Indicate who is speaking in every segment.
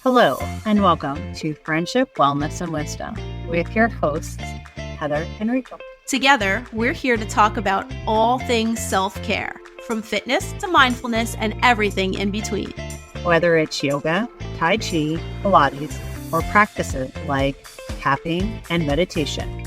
Speaker 1: Hello, and welcome to Friendship, Wellness, and Wisdom with your hosts, Heather and Rachel.
Speaker 2: Together, we're here to talk about all things self-care, from fitness to mindfulness and everything in between.
Speaker 1: Whether it's yoga, Tai Chi, Pilates, or practices like tapping and meditation,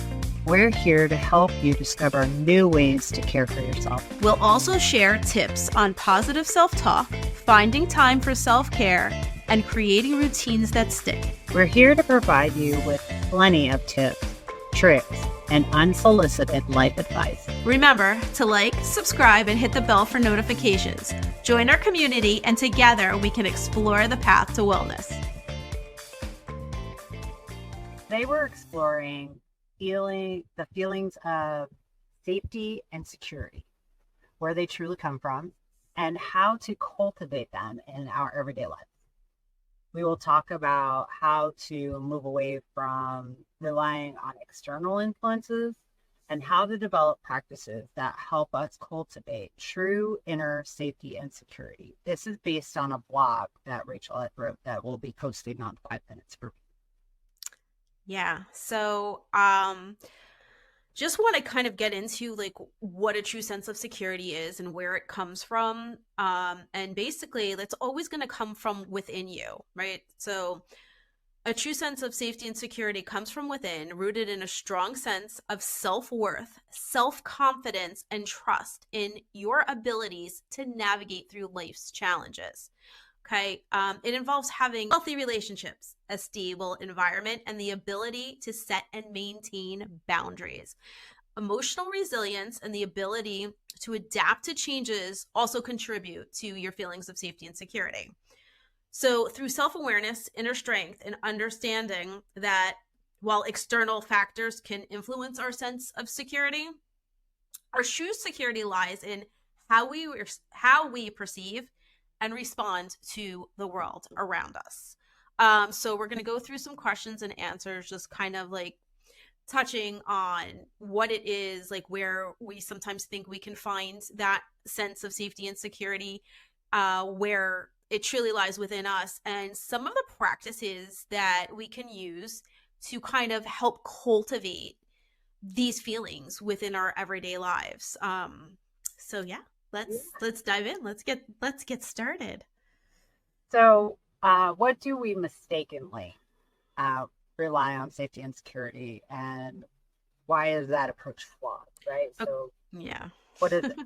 Speaker 1: we're here to help you discover new ways to care for yourself.
Speaker 2: We'll also share tips on positive self-talk, finding time for self-care, and creating routines that stick.
Speaker 1: We're here to provide you with plenty of tips, tricks, and unsolicited life advice.
Speaker 2: Remember to like, subscribe, and hit the bell for notifications. Join our community, and together we can explore the path to wellness.
Speaker 1: Today we're exploring the feelings of safety and security, where they truly come from, and how to cultivate them in our everyday lives. We will talk about how to move away from relying on external influences and how to develop practices that help us cultivate true inner safety and security. This is based on a blog that Rachel had wrote that will be posting on 5 Minutes for.
Speaker 2: Yeah. So, just want to kind of get into like what a true sense of security is and where it comes from. And basically that's always going to come from within you, right? So a true sense of safety and security comes from within, rooted in a strong sense of self-worth, self-confidence, and trust in your abilities to navigate through life's challenges. Okay. It involves having healthy relationships, a stable environment, and the ability to set and maintain boundaries. Emotional resilience and the ability to adapt to changes also contribute to your feelings of safety and security. So through self-awareness, inner strength, and understanding that while external factors can influence our sense of security, our true security lies in how we perceive and respond to the world around us. So we're going to go through some questions and answers, just kind of like touching on what it is, like where we sometimes think we can find that sense of safety and security, where it truly lies within us, and some of the practices that we can use to kind of help cultivate these feelings within our everyday lives. So yeah. Let's dive in. Let's get started.
Speaker 1: So, what do we mistakenly rely on safety and security, and why is that approach flawed? Right. So,
Speaker 2: yeah.
Speaker 1: What is it?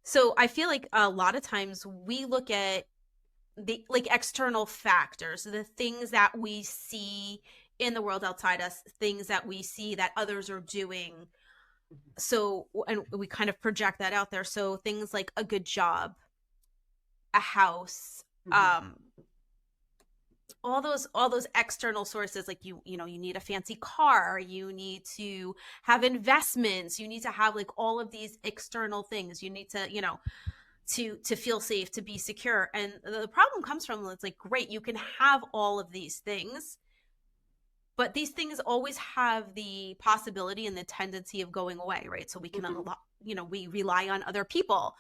Speaker 2: So I feel like a lot of times we look at the like external factors, the things that we see in the world outside us, things that we see that others are doing. So, and we kind of project that out there. So things like a good job, a house, all those external sources, like you need a fancy car, you need to have investments, you need to have like all of these external things. You need to, to feel safe, to be secure. And the problem comes from, it's like, great, you can have all of these things, but these things always have the possibility and the tendency of going away, right? So we can, we rely on other people.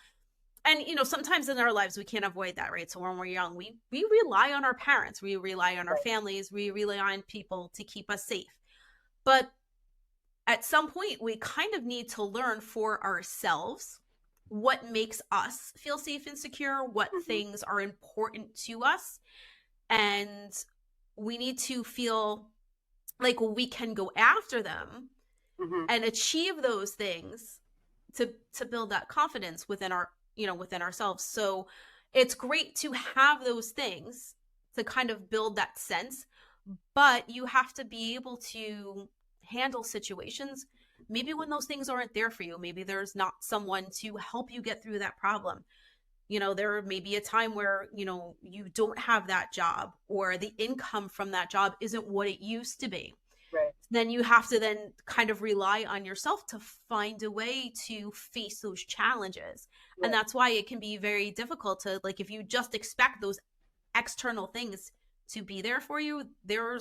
Speaker 2: And, sometimes in our lives, we can't avoid that, right? So when we're young, we rely on our parents, we rely on our families, we rely on people to keep us safe. But at some point, we kind of need to learn for ourselves what makes us feel safe and secure, what things are important to us. And we need to feel like we can go after them and achieve those things to build that confidence within within ourselves. So it's great to have those things to kind of build that sense, but you have to be able to handle situations maybe when those things aren't there for you. Maybe there's not someone to help you get through that problem. There may be a time where, you don't have that job, or the income from that job isn't what it used to be.
Speaker 1: Right.
Speaker 2: Then you have to then kind of rely on yourself to find a way to face those challenges. Right. And that's why it can be very difficult to, like, if you just expect those external things to be there for you, there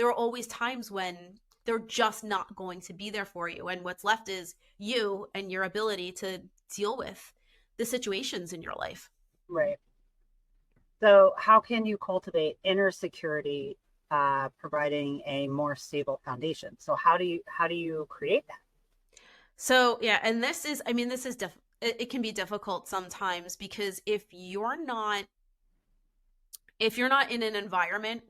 Speaker 2: are always times when they're just not going to be there for you. And what's left is you and your ability to deal with the situations in your life.
Speaker 1: Right. So, how can you cultivate inner security, providing a more stable foundation? So, how do you create that?
Speaker 2: So yeah, and this is, I mean, it can be difficult sometimes because if you're not in an environment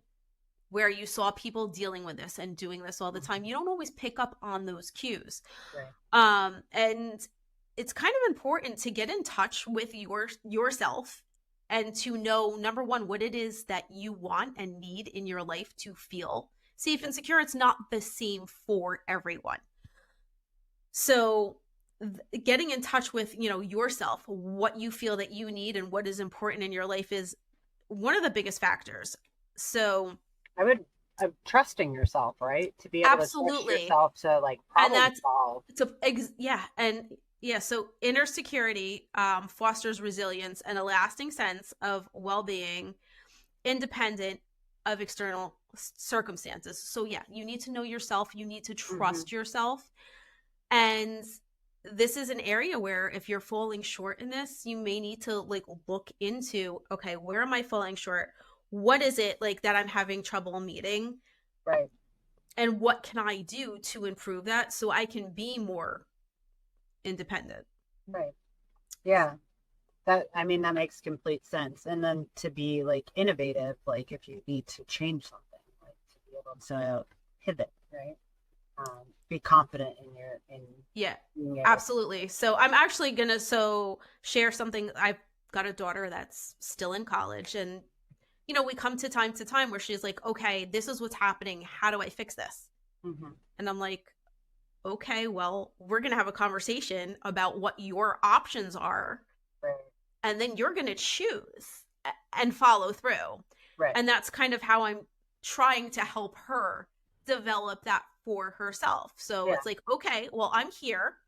Speaker 2: where you saw people dealing with this and doing this all the time,
Speaker 1: Mhm.
Speaker 2: you don't always pick up on those cues.
Speaker 1: Right.
Speaker 2: And it's kind of important to get in touch with yourself and to know, number one, what it is that you want and need in your life to feel safe
Speaker 1: Right.
Speaker 2: and secure. It's not the same for everyone. So getting in touch with, yourself, what you feel that you need and what is important in your life is one of the biggest factors. So
Speaker 1: I would trusting yourself, right? To be able to trust
Speaker 2: absolutely.
Speaker 1: yourself to like
Speaker 2: And
Speaker 1: problem
Speaker 2: that's
Speaker 1: solve.
Speaker 2: yeah, and yeah, so inner security fosters resilience and a lasting sense of well-being independent of external circumstances. So yeah, you need to know yourself, you need to
Speaker 1: Hmm.
Speaker 2: trust yourself. And this is an area where if you're falling short in this, you may need to like look into, okay, where am I falling short? What is it like that I'm having trouble meeting?
Speaker 1: Right.
Speaker 2: And what can I do to improve that so I can be more independent?
Speaker 1: Right. Yeah. That, I mean, that makes complete sense. And then to be like innovative, like if you need to change something, like to be able to pivot, right? Be confident in your in
Speaker 2: Yeah,
Speaker 1: being able to.
Speaker 2: absolutely. So I'm actually gonna share something. I've got a daughter that's still in college, and we come to time where she's like, "Okay, this is what's happening. How do I fix this?"
Speaker 1: Hmm.
Speaker 2: And I'm like, "Okay, well, we're gonna have a conversation about what your options are,
Speaker 1: Right.
Speaker 2: and then you're gonna choose and follow through."
Speaker 1: Right.
Speaker 2: And that's kind of how I'm trying to help her develop that for herself. So
Speaker 1: Yeah.
Speaker 2: it's like, okay, well, I'm here.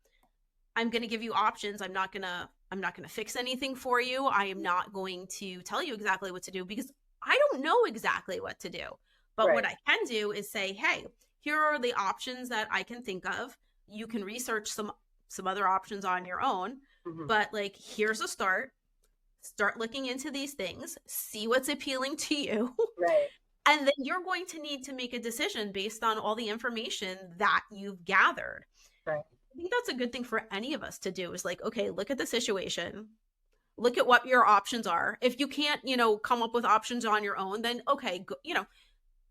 Speaker 2: I'm going to give you options. I'm not going to fix anything for you. I am not going to tell you exactly what to do because I don't know exactly what to do. But what
Speaker 1: Right.
Speaker 2: I can do is say, "Hey, here are the options that I can think of. You can research some other options on your own,
Speaker 1: Hmm.
Speaker 2: but like here's a start. Start looking into these things, see what's appealing to you,
Speaker 1: Right.
Speaker 2: and then you're going to need to make a decision based on all the information that you've gathered."
Speaker 1: Right.
Speaker 2: I think that's a good thing for any of us to do is like, okay, look at the situation, look at what your options are. If you can't, come up with options on your own, then okay,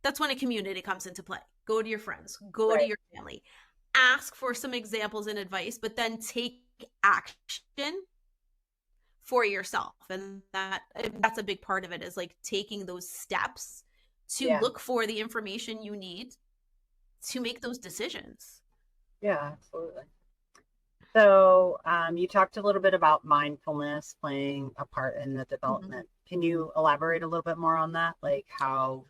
Speaker 2: that's when a community comes into play. Go to your friends, go to
Speaker 1: Right.
Speaker 2: your family, ask for some examples and advice, but then take action for yourself. And that's a big part of it is like taking those steps to
Speaker 1: Yeah.
Speaker 2: look for the information you need to make those decisions.
Speaker 1: Yeah. Absolutely. So, you talked a little bit about mindfulness playing a part in the
Speaker 2: Mhm.
Speaker 1: development. Can you elaborate a little bit more on that? Like how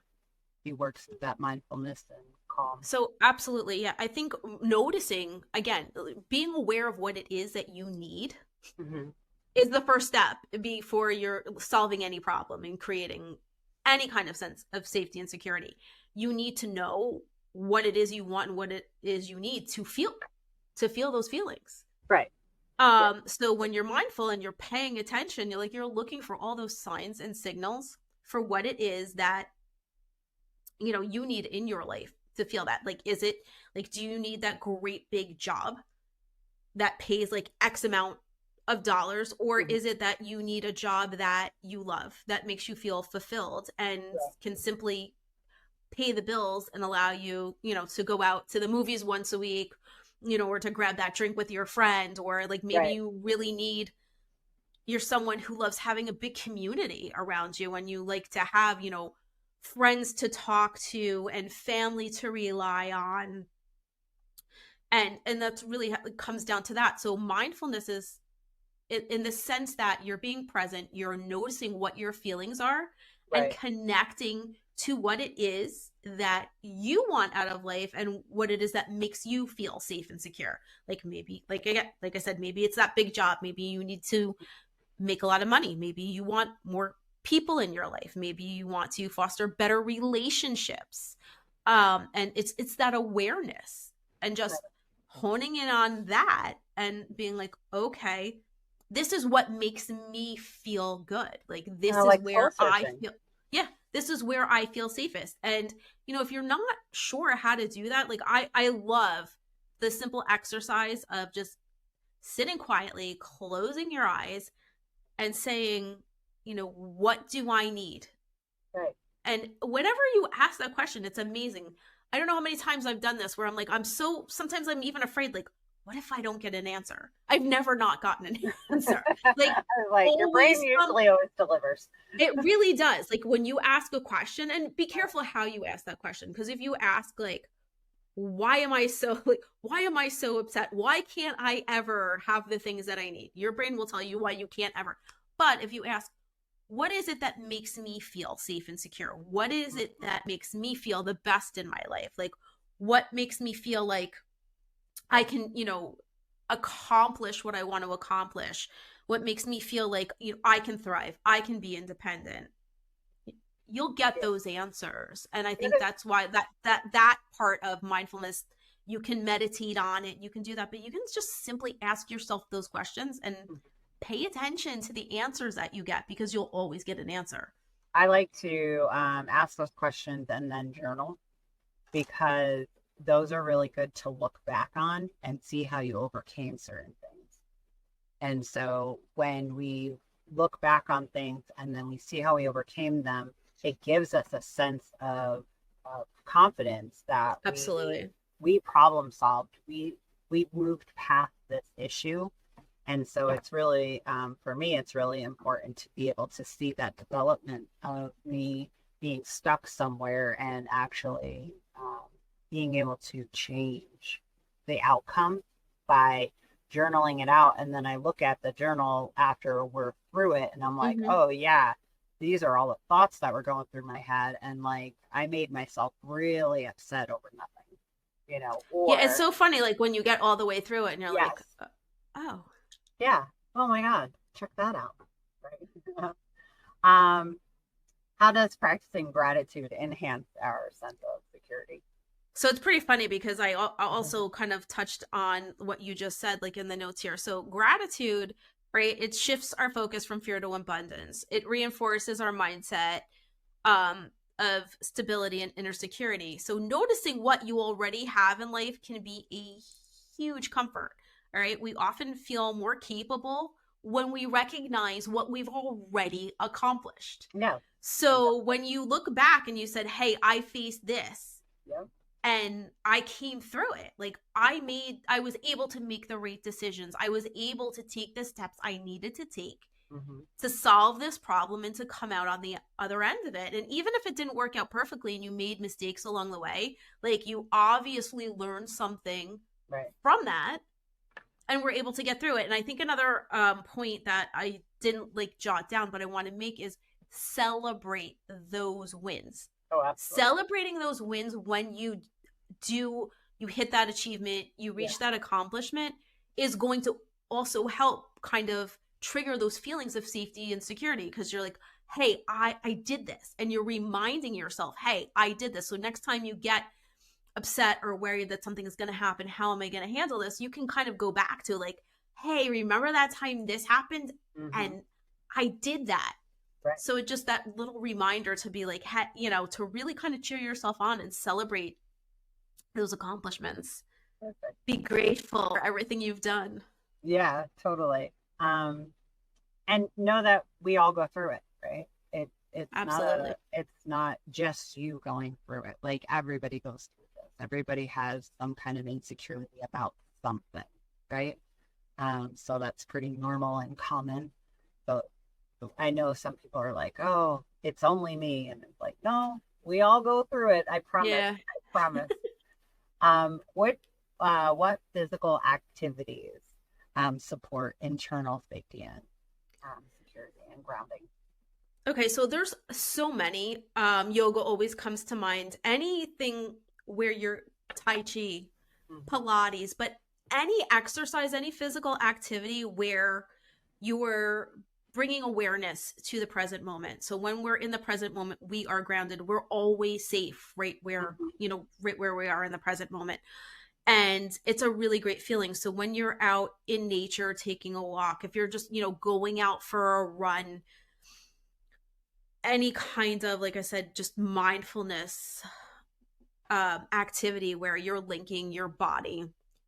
Speaker 1: he works with that mindfulness and calm?
Speaker 2: So, absolutely. Yeah. I think noticing, again, being aware of what it is that you need
Speaker 1: Hmm.
Speaker 2: is the first step before you're solving any problem and creating any kind of sense of safety and security. You need to know what it is you want and what it is you need to feel those feelings.
Speaker 1: Right. Yeah.
Speaker 2: So when you're mindful and you're paying attention, you're looking for all those signs and signals for what it is that you need in your life to feel that. Like, is it like, do you need that great big job that pays like X amount of dollars, or
Speaker 1: Hmm.
Speaker 2: is it that you need a job that you love, that makes you feel fulfilled and
Speaker 1: Yeah.
Speaker 2: can simply pay the bills and allow you, to go out to the movies once a week, or to grab that drink with your friend, or like maybe
Speaker 1: Right.
Speaker 2: you really need, you're someone who loves having a big community around you and you like to have, friends to talk to and family to rely on. And that's really comes down to that. So mindfulness is in the sense that you're being present, you're noticing what your feelings are and
Speaker 1: Right.
Speaker 2: connecting to what it is that you want out of life and what it is that makes you feel safe and secure. Like maybe, like I said, maybe it's that big job. Maybe you need to make a lot of money. Maybe you want more people in your life. Maybe you want to foster better relationships. And it's that awareness and
Speaker 1: Right.
Speaker 2: just honing in on that and being like, okay, this is what makes me feel good. Like
Speaker 1: Kind
Speaker 2: this
Speaker 1: of
Speaker 2: is
Speaker 1: like soul
Speaker 2: where I
Speaker 1: searching.
Speaker 2: feel, yeah, this is where I feel safest. And if you're not sure how to do that, like I love the simple exercise of just sitting quietly, closing your eyes and saying, what do I need?
Speaker 1: Right.
Speaker 2: And whenever you ask that question, it's amazing. I don't know how many times I've done this where I'm like, sometimes I'm even afraid, like, what if I don't get an answer? I've never not gotten an answer. Like,
Speaker 1: Like your brain
Speaker 2: always
Speaker 1: usually always delivers.
Speaker 2: it really does. Like, when you ask a question, and be careful how you ask that question, because if you ask, like, why am I so upset? Why can't I ever have the things that I need? Your brain will tell you why you can't ever. But if you ask, what is it that makes me feel safe and secure? What is it that makes me feel the best in my life? Like, what makes me feel like I can, accomplish what I want to accomplish? What makes me feel like, I can thrive, I can be independent? You'll get
Speaker 1: Yeah.
Speaker 2: those answers. And I
Speaker 1: It
Speaker 2: think
Speaker 1: is.
Speaker 2: that's why that part of mindfulness, you can meditate on it, you can do that, but you can just simply ask yourself those questions and pay attention to the answers that you get, because you'll always get an answer.
Speaker 1: I like to ask those questions and then journal because those are really good to look back on and see how you overcame certain things. And so when we look back on things and then we see how we overcame them, it gives us a sense of confidence that
Speaker 2: Absolutely.
Speaker 1: we problem solved. We moved past this issue. And so it's really, for me, it's really important to be able to see that development of me being stuck somewhere and actually being able to change the outcome by journaling it out. And then I look at the journal after we're through it and I'm like,
Speaker 2: Mm-hmm.
Speaker 1: oh, yeah, these are all the thoughts that were going through my head. And like, I made myself really upset over nothing,
Speaker 2: Yeah, it's
Speaker 1: or
Speaker 2: so funny, like when you get all the way through it and you're like,
Speaker 1: yes,
Speaker 2: oh.
Speaker 1: yeah, oh my God, check that out. Right. um, how does practicing gratitude enhance our sense of security?
Speaker 2: So it's pretty funny because I also kind of touched on what you just said, like in the notes here. So gratitude, right? It shifts our focus from fear to abundance. It reinforces our mindset of stability and inner security. So noticing what you already have in life can be a huge comfort. All right. We often feel more capable when we recognize what we've already accomplished.
Speaker 1: No,
Speaker 2: So
Speaker 1: exactly.
Speaker 2: when you look back and you said, hey, I faced this
Speaker 1: Yep.
Speaker 2: and I came through it. Like I was able to make the right decisions. I was able to take the steps I needed to take
Speaker 1: Mm-hmm.
Speaker 2: to solve this problem and to come out on the other end of it. And even if it didn't work out perfectly and you made mistakes along the way, like you obviously learned something
Speaker 1: Right.
Speaker 2: from that and were able to get through it. And I think another point that I didn't like jot down, but I want to make is celebrate those wins.
Speaker 1: Oh, absolutely.
Speaker 2: Celebrating those wins when do you hit that achievement, you
Speaker 1: Yeah.
Speaker 2: reach that accomplishment, is going to also help kind of trigger those feelings of safety and security, because you're like, hey, I did this, and you're reminding yourself, hey, I did this. So next time you get upset or worried that something is going to happen, how am I going to handle this, you can kind of go back to like, hey, remember that time this happened
Speaker 1: Mm-hmm.
Speaker 2: and I did that.
Speaker 1: Right.
Speaker 2: So it just that little reminder to be like, to really kind of cheer yourself on and celebrate those accomplishments.
Speaker 1: Perfect.
Speaker 2: Be grateful for everything you've done.
Speaker 1: Yeah, totally. Um, and know that we all go through it, right?
Speaker 2: Absolutely.
Speaker 1: It's not just you going through it. Like everybody goes through this. Everybody has some kind of insecurity about something, right? So that's pretty normal and common. So I know some people are like, "Oh, it's only me," and it's like, "No, we all go through it. I promise.
Speaker 2: Yeah.
Speaker 1: I promise." What what physical activities support internal safety and security and grounding?
Speaker 2: Okay, so there's so many. Yoga always comes to mind. Anything where you're Tai Chi,
Speaker 1: Mm-hmm.
Speaker 2: Pilates, but any exercise, any physical activity where you are bringing awareness to the present moment. So when we're in the present moment, we are grounded. We're always safe, right where,
Speaker 1: Mm-hmm.
Speaker 2: right where we are in the present moment. And it's a really great feeling. So when you're out in nature taking a walk, if you're just, going out for a run, any kind of, like I said, just mindfulness activity where you're linking your body,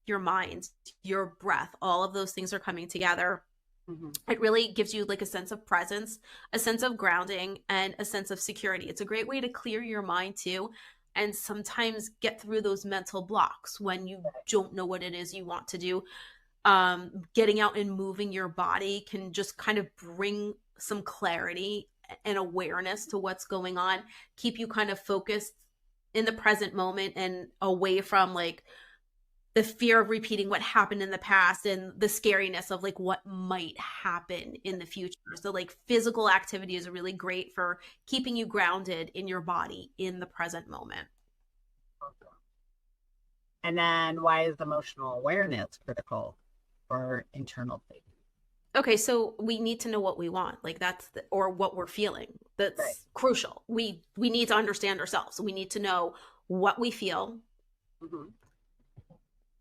Speaker 2: your mind, your breath, all of those things are coming together.
Speaker 1: Hmm.
Speaker 2: It really gives you like a sense of presence, a sense of grounding, and a sense of security. It's a great way to clear your mind too, and sometimes get through those mental blocks when you don't know what it is you want to do. Getting out and moving your body can just kind of bring some clarity and awareness to what's going on, keep you kind of focused in the present moment and away from like the fear of repeating what happened in the past and the scariness of like what might happen in the future. So like physical activity is really great for keeping you grounded in your body in the present moment.
Speaker 1: And then why is emotional awareness critical for internal safety?
Speaker 2: Okay, so we need to know what we want. Like or what we're feeling.
Speaker 1: Right.
Speaker 2: That's crucial. We need to understand ourselves. We need to know what we feel,
Speaker 1: Hmm.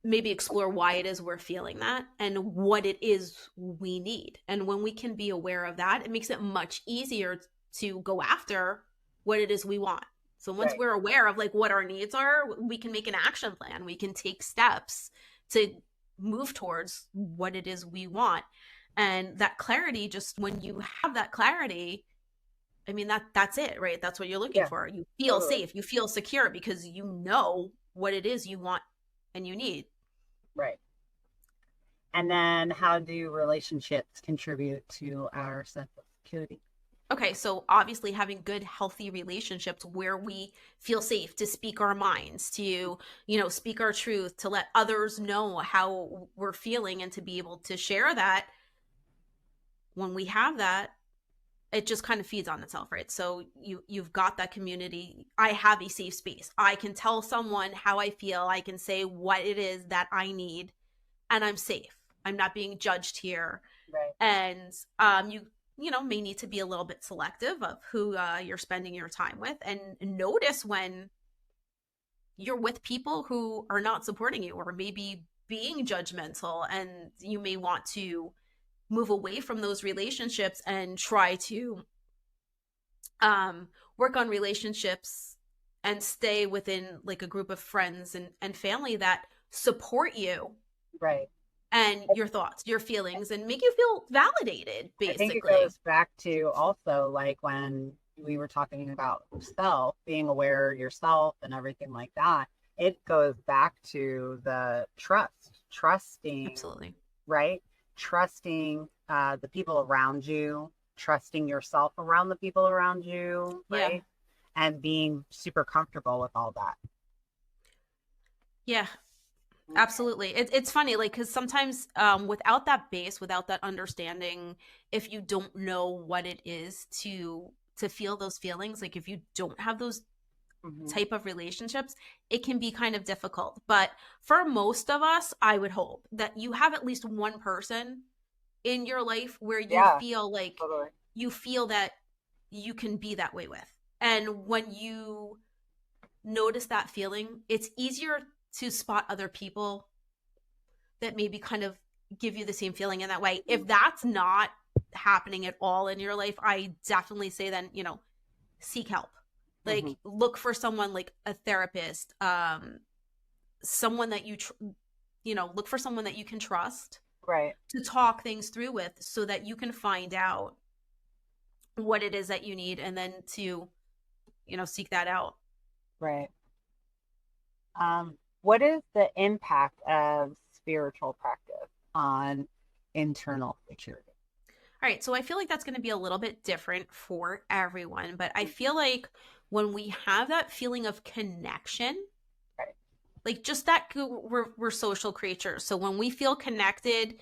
Speaker 2: maybe explore why it is we're feeling that and what it is we need. And when we can be aware of that, it makes it much easier to go after what it is we want. So once
Speaker 1: Right.
Speaker 2: we're aware of like what our needs are, we can make an action plan. We can take steps to move towards what it is we want. And that clarity, just when you have that clarity, I mean that's it, right? That's what you're looking
Speaker 1: Yeah,
Speaker 2: for. You feel
Speaker 1: totally.
Speaker 2: safe, you feel secure because you know what it is you want and you need.
Speaker 1: Right. And then how do relationships contribute to our sense of security?
Speaker 2: Okay, so obviously having good, healthy relationships where we feel safe to speak our minds, to, speak our truth, to let others know how we're feeling and to be able to share that. When we have that, it just kind of feeds on itself, right? So you've got that community. I have a safe space. I can tell someone how I feel. I can say what it is that I need, and I'm safe. I'm not being judged here.
Speaker 1: Right.
Speaker 2: And you may need to be a little bit selective of who you're spending your time with, and notice when you're with people who are not supporting you or maybe being judgmental, and you may want to move away from those relationships and try to work on relationships and stay within like a group of friends and family that support you
Speaker 1: Right.
Speaker 2: and your thoughts, your feelings, and make you feel validated,
Speaker 1: I think it
Speaker 2: basically.
Speaker 1: goes back to also like when we were talking about self, being aware of yourself and everything like that. It goes back to the trusting,
Speaker 2: Absolutely.
Speaker 1: right? Trusting the people around you, trusting yourself around the people around you,
Speaker 2: Yeah.
Speaker 1: right? And being super comfortable with all that.
Speaker 2: Yeah.
Speaker 1: Okay.
Speaker 2: Absolutely. It's funny, like, because sometimes without that base, without that understanding, if you don't know what it is to feel those feelings, like if you don't have those
Speaker 1: Hmm.
Speaker 2: type of relationships, it can be kind of difficult. But for most of us, I would hope that you have at least one person in your life where
Speaker 1: Yeah, totally.
Speaker 2: you feel that you can be that way with. And when you notice that feeling, it's easier to spot other people that maybe kind of give you the same feeling in that way. If that's not happening at all in your life, I definitely say then, seek help.
Speaker 1: Hmm.
Speaker 2: Like look for someone like a therapist, someone that look for someone that you can trust
Speaker 1: Right,
Speaker 2: to talk things through with so that you can find out what it is that you need and then to, seek that out.
Speaker 1: right. What is the impact of spiritual practice on internal security?
Speaker 2: All right, so I feel like that's going to be a little bit different for everyone, but I feel like when we have that feeling of connection,
Speaker 1: Right,
Speaker 2: like just that we're social creatures. So when we feel connected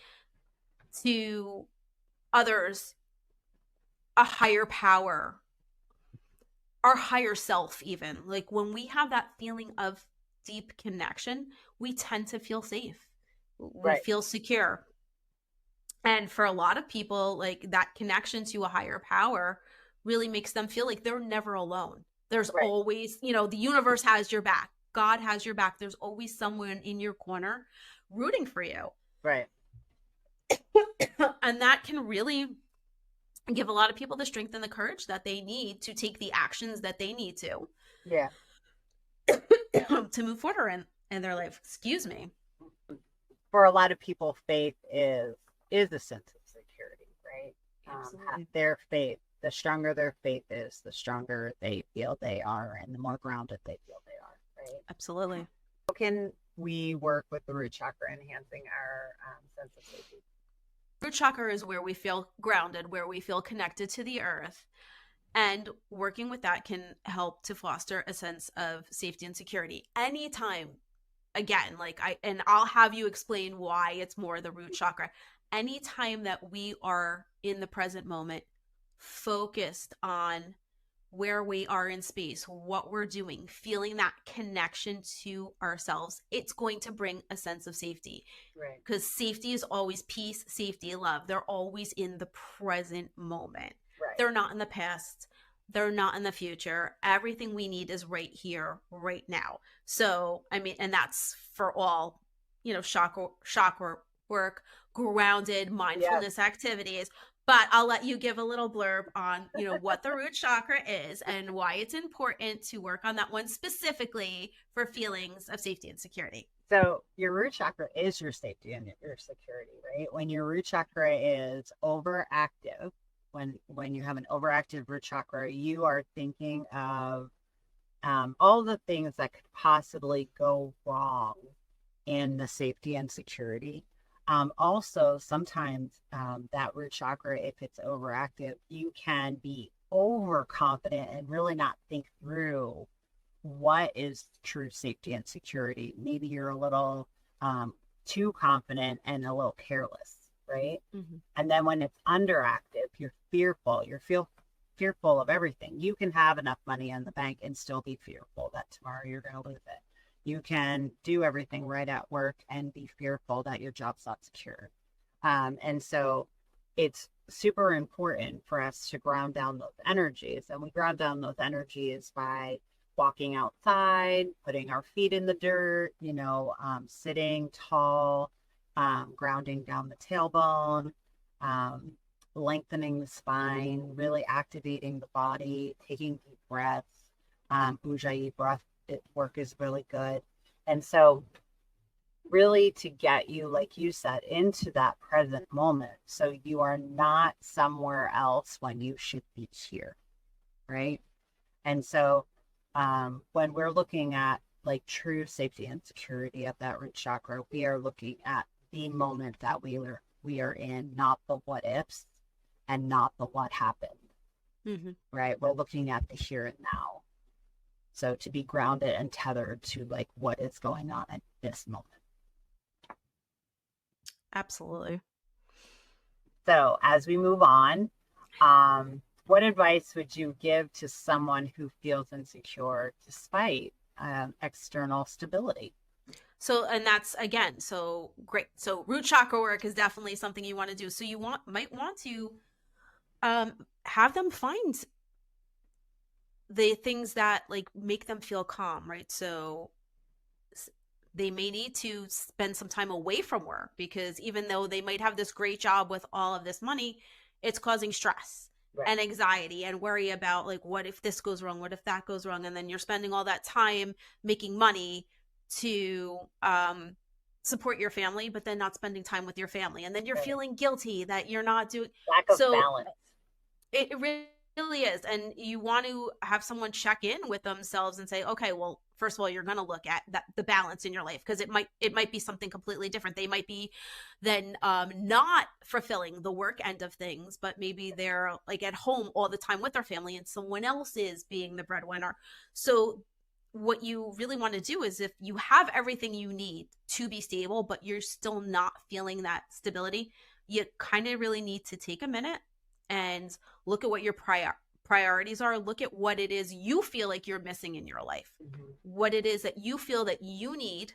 Speaker 2: to others, a higher power, our higher self, even like when we have that feeling of deep connection, we tend to feel safe. We
Speaker 1: right,
Speaker 2: feel secure. And for a lot of people, like that connection to a higher power really makes them feel like they're never alone. There's
Speaker 1: right,
Speaker 2: always, the universe has your back. God has your back. There's always someone in your corner rooting for you.
Speaker 1: Right.
Speaker 2: And that can really give a lot of people the strength and the courage that they need to take the actions that they need
Speaker 1: Yeah.
Speaker 2: to move forward in their life. Excuse me.
Speaker 1: For a lot of people, faith is a sense of security, right?
Speaker 2: Absolutely.
Speaker 1: Their faith, the stronger their faith is, the stronger they feel they are, and the more grounded they feel they are, right?
Speaker 2: Absolutely.
Speaker 1: How can we work with the root chakra, enhancing our sense of safety?
Speaker 2: Root chakra is where we feel grounded, where we feel connected to the earth. And working with that can help to foster a sense of safety and security. Anytime, again, I'll have you explain why it's more the root chakra. Anytime that we are in the present moment, focused on where we are in space, what we're doing, feeling that connection to ourselves, it's going to bring a sense of safety.
Speaker 1: Right.
Speaker 2: Because safety is always peace, safety, love. They're always in the present moment.
Speaker 1: Right.
Speaker 2: They're not in the past. They're not in the future. Everything we need is right here, right now. So, I mean, and that's for all, chakra work, grounded
Speaker 1: Yes.
Speaker 2: mindfulness activities. But I'll let you give a little blurb on, what the root chakra is and why it's important to work on that one specifically for feelings of safety and security.
Speaker 1: So your root chakra is your safety and your security, right? When your root chakra is overactive, when you have an overactive root chakra, you are thinking of all the things that could possibly go wrong in the safety and security. Also, sometimes that root chakra, if it's overactive, you can be overconfident and really not think through what is true safety and security. Maybe you're a little too confident and a little careless, right?
Speaker 2: Mm-hmm.
Speaker 1: And then when it's underactive, you're fearful. Fearful of everything. You can have enough money in the bank and still be fearful that tomorrow you're going to lose it. You can do everything right at work and be fearful that your job's not secure. And so it's super important for us to ground down those energies. And we ground down those energies by walking outside, putting our feet in the dirt, sitting tall, grounding down the tailbone, lengthening the spine, really activating the body, taking deep breaths. Ujjayi breath work is really good. And so really to get you, like you said, into that present moment. So you are not somewhere else when you should be here. Right. And so when we're looking at like true safety and security of that root chakra, we are looking at the moment that we are in, not the what ifs and not the what happened.
Speaker 2: Mm-hmm.
Speaker 1: Right. We're looking at the here and now. So to be grounded and tethered to like what is going on at this moment.
Speaker 2: Absolutely.
Speaker 1: So as we move on, what advice would you give to someone who feels insecure despite external stability?
Speaker 2: So, and that's again, so great. So root chakra work is definitely something you want to do. So you might want to have them find the things that like make them feel calm, right? So they may need to spend some time away from work because even though they might have this great job with all of this money, it's causing stress and anxiety and worry about like, what if this goes wrong? What if that goes wrong? And then you're spending all that time making money to support your family, but then not spending time with your family. And then you're feeling guilty that you're not doing.
Speaker 1: Lack of balance.
Speaker 2: It really is. And you want to have someone check in with themselves and say, okay, well, first of all, you're going to look at the balance in your life because it might be something completely different. They might be then not fulfilling the work end of things, but maybe they're like at home all the time with their family and someone else is being the breadwinner. So what you really want to do is if you have everything you need to be stable, but you're still not feeling that stability, you kind of really need to take a minute and look at what your priorities are. Look at what it is you feel like you're missing in your life, what it is that you feel that you need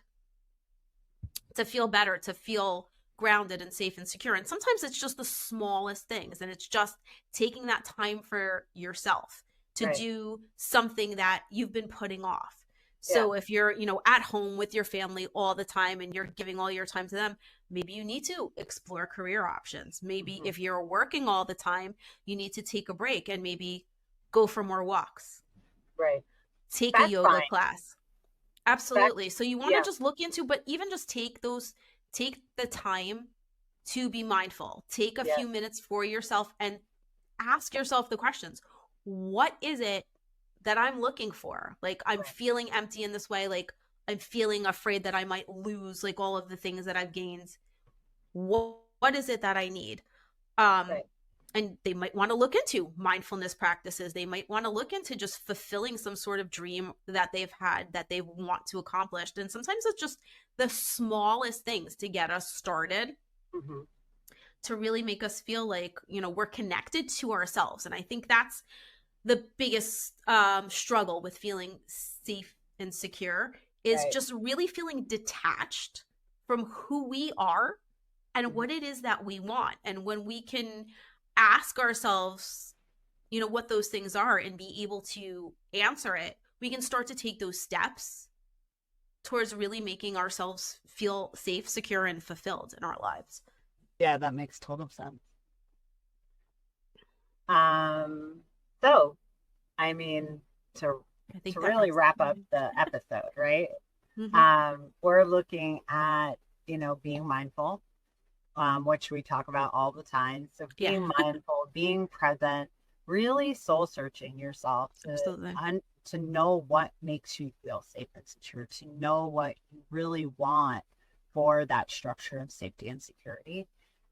Speaker 2: to feel better, to feel grounded and safe and secure. And sometimes it's just the smallest things, and it's just taking that time for yourself to do something that you've been putting off.
Speaker 1: Yeah.
Speaker 2: So if you're, at home with your family all the time and you're giving all your time to them, maybe you need to explore career options. Maybe
Speaker 1: Hmm.
Speaker 2: if you're working all the time, you need to take a break and maybe go for more walks,
Speaker 1: Right.
Speaker 2: take a
Speaker 1: That's
Speaker 2: yoga
Speaker 1: fine.
Speaker 2: class.
Speaker 1: That's,
Speaker 2: Absolutely. So you want to
Speaker 1: yeah.
Speaker 2: just look into, but even just take the time to be mindful. Take a
Speaker 1: Yes.
Speaker 2: few minutes for yourself and ask yourself the questions. What is it that I'm looking for? Like, I'm
Speaker 1: Right.
Speaker 2: feeling empty in this way. Like, I'm feeling afraid that I might lose like all of the things that I've gained. What is it that I need? Um,
Speaker 1: Right.
Speaker 2: and they might want to look into mindfulness practices. They might want to look into just fulfilling some sort of dream that they've had that they want to accomplish. And sometimes it's just the smallest things to get us started,
Speaker 1: Hmm.
Speaker 2: to really make us feel like, we're connected to ourselves. And I think that's the biggest struggle with feeling safe and secure, is
Speaker 1: Right.
Speaker 2: just really feeling detached from who we are and
Speaker 1: Hmm.
Speaker 2: what it is that we want. And when we can ask ourselves, what those things are and be able to answer it, we can start to take those steps towards really making ourselves feel safe, secure, and fulfilled in our lives.
Speaker 1: Yeah, that makes total sense. Um, so I mean, to
Speaker 2: I think
Speaker 1: to
Speaker 2: that
Speaker 1: really
Speaker 2: wraps
Speaker 1: wrap
Speaker 2: it.
Speaker 1: up the episode, right?
Speaker 2: Mm-hmm.
Speaker 1: We're looking at, being mindful, which we talk about all the time. So
Speaker 2: Yeah,
Speaker 1: being mindful, being present, really soul searching yourself
Speaker 2: absolutely.
Speaker 1: to know what makes you feel safe and secure, to know what you really want for that structure of safety and security.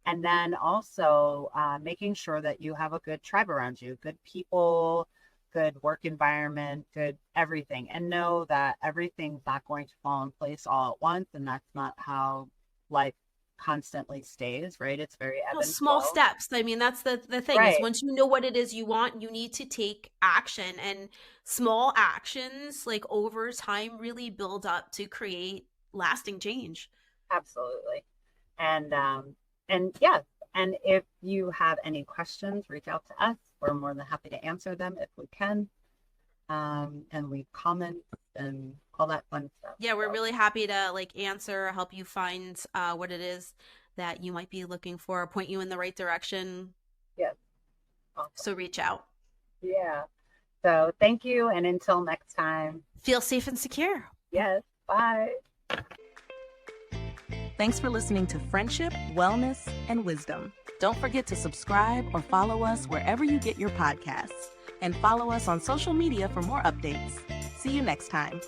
Speaker 1: And then also making sure that you have a good tribe around you, good people, good work environment, good everything, and know that everything's not going to fall in place all at once. And that's not how life constantly stays, right? It's very ebb
Speaker 2: Well,
Speaker 1: and
Speaker 2: small
Speaker 1: flow.
Speaker 2: steps. I mean, that's the thing, is
Speaker 1: Right.
Speaker 2: once you know what it is you want, you need to take action. And small actions, like over time, really build up to create lasting change.
Speaker 1: Absolutely. And yeah, and if you have any questions, reach out to us. We're more than happy to answer them if we can. And leave comments and all that fun stuff.
Speaker 2: Yeah, we're
Speaker 1: So
Speaker 2: really happy to like answer, help you find what it is that you might be looking for, point you in the right direction.
Speaker 1: yes, awesome.
Speaker 2: So reach out.
Speaker 1: Yeah. So thank you, and until next time.
Speaker 2: Feel safe and secure.
Speaker 1: Yes. Bye.
Speaker 3: Thanks for listening to Friendship, Wellness, and Wisdom. Don't forget to subscribe or follow us wherever you get your podcasts. And follow us on social media for more updates. See you next time.